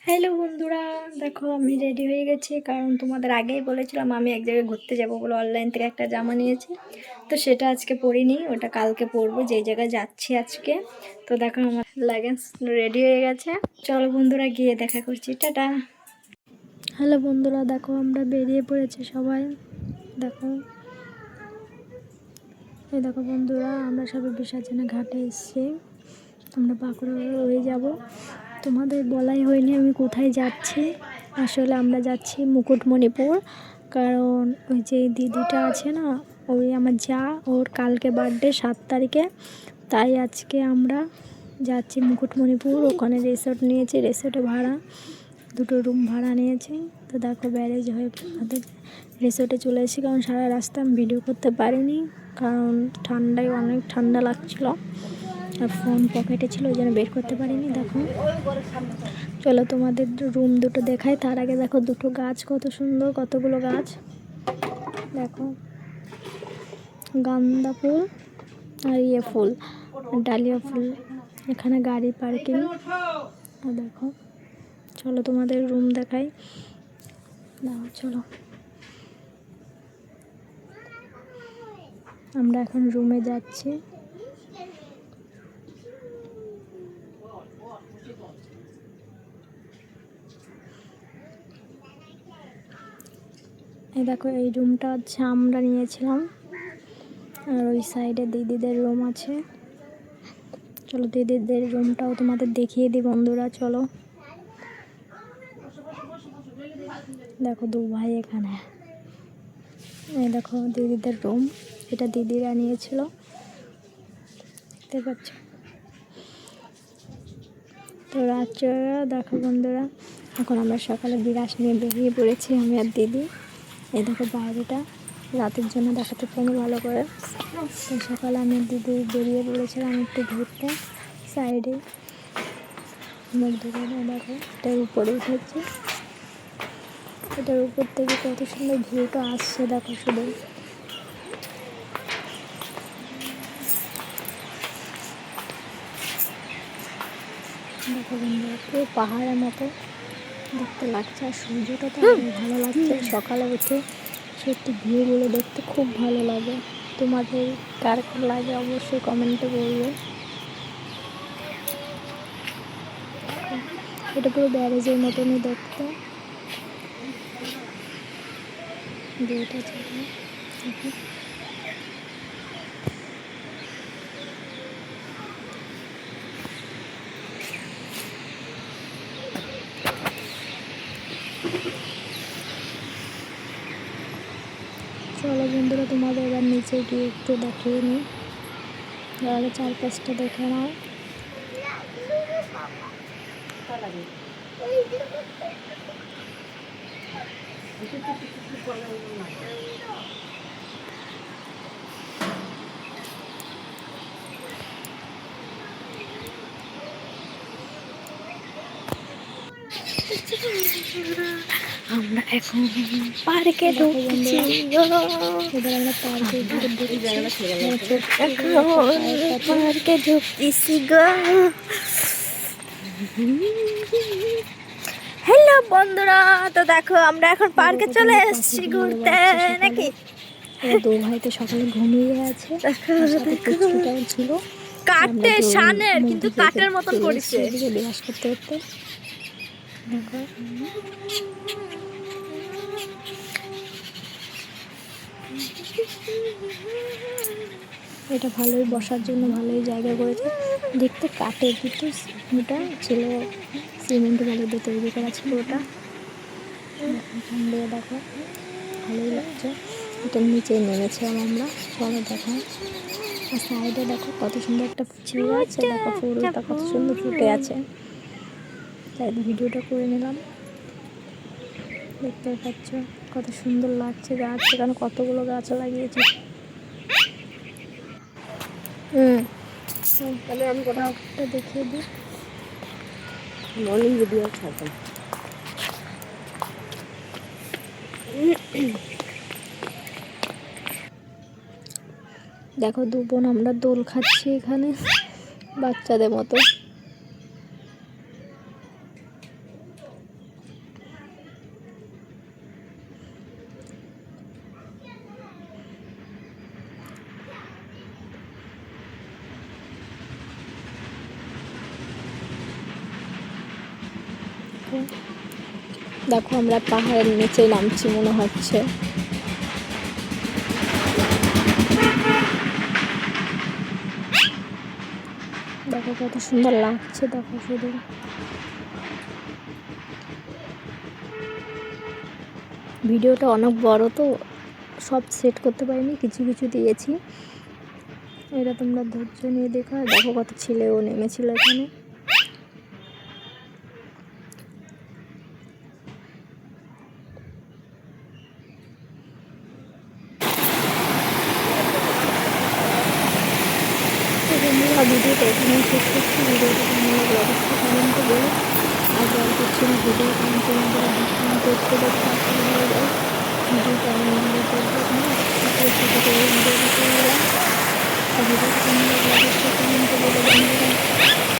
Hello বন্ধুরা, দেখো আমি রেডি হয়ে গেছি। কারণ তোমাদের আগেই বলেছিলাম আমি এক জায়গায় ঘুরতে যাব বলে অনলাইন থেকে একটা জামা নিয়েছি। তো সেটা আজকে পরিনি, ওটা কালকে পরবো যেই জায়গায় যাচ্ছি আজকে। তো দেখো আমার লাগেজ রেডি হয়ে গেছে। চলো বন্ধুরা গিয়ে দেখা করছি, টাটা। হ্যালো বন্ধুরা, দেখো আমরা বেরিয়ে পড়েছি সবাই। দেখো এই দেখো বন্ধুরা, আমরা সবাই বিসর্জনে ঘাটে এসেছি। আমরা বাঁকুড়া হয়ে যাব। তোমাদের বলাই হয়নি আমি কোথায় যাচ্ছি। আসলে আমরা যাচ্ছি মুকুটমণিপুর। কারণ ওই যে দিদিটা আছে না, ওই আমার যা, ওর কালকে বার্থডে 7 তারিখে। তাই আজকে আমরা যাচ্ছি মুকুটমণিপুর। ওখানে রিসোর্ট নিয়েছি, রিসোর্টে ভাড়া 2টো রুম ভাড়া নিয়েছি। তো দেখো ব্যারেজ হয়ে আমাদের রিসোর্টে চলে এসেছি। কারণ সারা রাস্তা আমি ভিডিও করতে পারিনি, কারণ ঠান্ডায় অনেক ঠান্ডা লাগছিলো আর ফোন পকেটে ছিল, ওই জন্য বের করতে পারিনি। দেখো চলো তোমাদের রুম দুটো দেখাই। তার আগে দেখো দুটো গাছ কত সুন্দর, কতগুলো গাছ দেখো, গাঁদা ফুল আর ফুল, ডালিয়া ফুল। এখানে গাড়ি পার্কিং। দেখো চলো তোমাদের রুম দেখাই। দেখো চলো, আমরা এখন রুমে যাচ্ছি। এই দেখো এই রুমটা হচ্ছে আমরা নিয়েছিলাম, আর ওই সাইডে দিদিদের রুম আছে। চলো দিদিদের রুমটাও তোমাদের দেখিয়ে দিই বন্ধুরা, চলো। দেখো 2 ভাই এখানে। এই দেখো দিদিদের রুম, এটা দিদিরা নিয়েছিল, দেখতে পাচ্ছ। তো রাত্রে দেখো বন্ধুরা, এখন আমরা সকালে বিরাস নিয়ে বেরিয়ে পড়েছি আমি আর দিদি। এই দেখো বাইরেটা রাতের জন্য দেখাতে পারিনি ভালো করে। তো সকালে আমি দিদি বেরিয়ে পড়েছিলাম একটু ঘুরতে সাইডে মুখ ধরে। দেখো এটার উপরে উঠেছে, এটার উপর থেকে কত সুন্দর ভিউটা আসছে দেখো শুধু। দেখো বন্ধুরা পুরো পাহাড়ের মতো দেখতে লাগছে, আর সূর্যটা তো ভালো লাগছে। সকালে উঠে সত্যি ভিউগুলো দেখতে খুব ভালো লাগে। তোমাদের কার কার লাগে অবশ্যই কমেন্টে বলবে। এটা পুরো ব্যারেজের মতনই দেখতে, ভিউটা ছিল। চলো বন্ধুরা তোমাদের এবার নিচে গিয়ে একটু দেখিয়ে নিই, আগে চারপাশটা দেখে নাও। আমরা এখন পার্কে ঢুকছি গো। এবার আমরা পার্কে পার্কে ঢুকতেছি গো। হ্যালো বন্ধুরা, তো দেখো আমরা এখন পার্কে চলে এসেছি ঘুরতে নাকি। 2 ভাই তো সকালে ঘুমিয়ে আছে, ছিল কাঠের শানের, কিন্তু কাঠের মতন করেছে বিরাজ করতে করতে। দেখো এটা ভালোই বসার জন্য ভালোই জায়গা করেছে। দেখতে কাঠের কিন্তু ওটা ছিল সিমেন্ট বালি দিয়ে তৈরি করা ছিল ওটা। এখান দিয়ে দেখো ভালোই লাগছে। এটার নিচে নেমেছিলাম আমরা, চলো দেখো। আর সাইডে দেখো কত সুন্দর একটা ফুল আছে, দেখো ফুলটা কত সুন্দর ফুটে আছে। তাই ভিডিওটা করে নিলাম। দেখতে পাচ্ছ কত সুন্দর লাগছে গাছ, সেখানে কতগুলো গাছ লাগিয়েছে। তাহলে আমি কোথাও দেখিয়ে দিই, মর্নিং ভিডিও ছাড়তাম। দেখো 2 বোন আমরা দোল খাচ্ছি এখানে বাচ্চাদের মতো। দেখো দেখো আমরা পাহাড়ের নিচে নামছি মনে হচ্ছে। দেখো কত সুন্দর লাগছে, দেখো শুধু। ভিডিওটা অনেক বড় তো সব সেট করতে পারিনি, কিছু কিছু দিয়েছি। এটা তোমরা ধৈর্য নিয়ে দেখো। দেখো কত ছেলেও নেমেছিল এখানে। বন্ধুরা ভিডিওটা এখানে শেষ করছি। ভিডিওটা কেমন লাগলো অবশ্যই কমেন্টে বলো। আর জল করছি না ভিডিও, কারণ তোমাদের দেখতে দেখতে আসলে হয়ে যায় ভিডিওটা আমি করবো না। ছোটো করে ভিডিওটা করে দিলাম। আর ভিডিওটা কেমন লাগলো অবশ্যই কমেন্টে বলো বন্ধুরা।